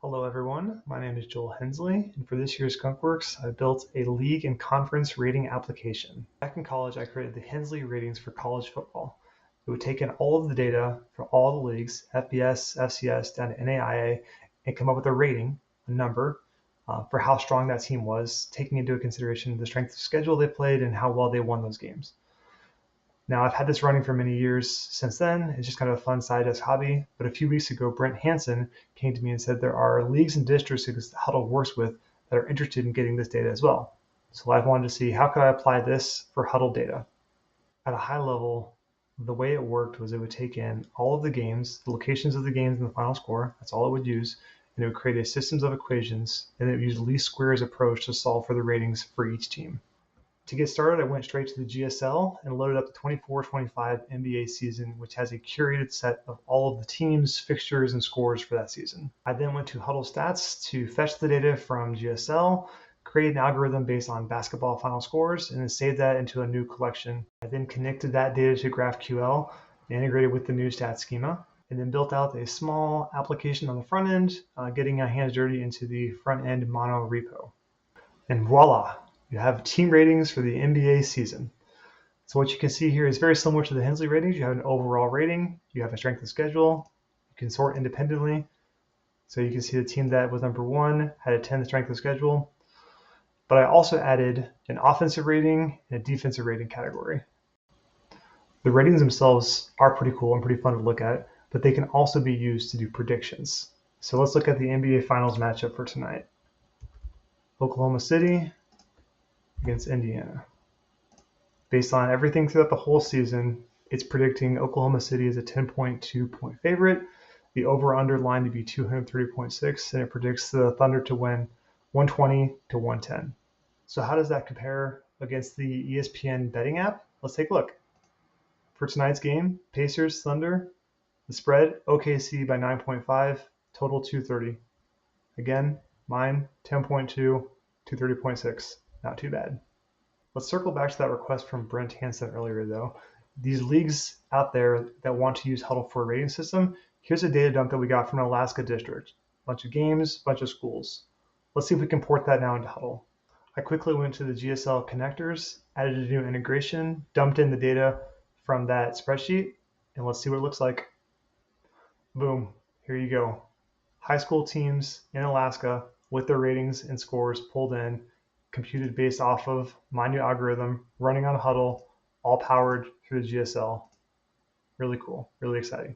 Hello everyone, my name is Joel Hensley, and for this year's Skunkworks, I built a league and conference rating application. Back in college, I created the Hensley ratings for college football. It would take in all of the data for all the leagues, FBS, FCS, down to NAIA, and come up with a rating, a number, for how strong that team was, taking into consideration the strength of schedule they played and how well they won those games. Now, I've had this running for many years since then. It's just kind of a fun side desk hobby. But a few weeks ago, Brent Hansen came to me and said there are leagues and districts that Hudl works with that are interested in getting this data as well. So I wanted to see how could I apply this for Hudl data. At a high level, the way it worked was it would take in all of the games, the locations of the games and the final score. That's all it would use. And it would create a systems of equations, and it would use the least squares approach to solve for the ratings for each team. To get started, I went straight to the GSL and loaded up the 24-25 NBA season, which has a curated set of all of the teams, fixtures, and scores for that season. I then went to Hudl Stats to fetch the data from GSL, create an algorithm based on basketball final scores, and then save that into a new collection. I then connected that data to GraphQL and integrated with the new stats schema, and then built out a small application on the front end, getting my hands dirty into the front end mono repo. And voila! You have team ratings for the NBA season. So what you can see here is very similar to the Hensley ratings. You have an overall rating, you have a strength of schedule, you can sort independently. So you can see the team that was number 1 had a 10 strength of schedule. But I also added an offensive rating and a defensive rating category. The ratings themselves are pretty cool and pretty fun to look at, but they can also be used to do predictions. So let's look at the NBA Finals matchup for tonight. Oklahoma City against Indiana. Based on everything throughout the whole season, it's predicting Oklahoma City is a 10.2 point favorite, the over-under line to be 230.6, and it predicts the Thunder to win 120 to 110. So how does that compare against the ESPN betting app? Let's take a look. For tonight's game, Pacers, Thunder, the spread, OKC by 9.5, total 230. Again, mine, 10.2, 230.6. Not too bad. Let's circle back to that request from Brent Hansen earlier, though. These leagues out there that want to use Hudl for a rating system, here's a data dump that we got from an Alaska district. Bunch of games, bunch of schools. Let's see if we can port that now into Hudl. I quickly went to the GSL connectors, added a new integration, dumped in the data from that spreadsheet, and let's see what it looks like. Boom, here you go. High school teams in Alaska with their ratings and scores pulled in, computed based off of my new algorithm, running on Hudl, all powered through the GSL. Really cool, really exciting.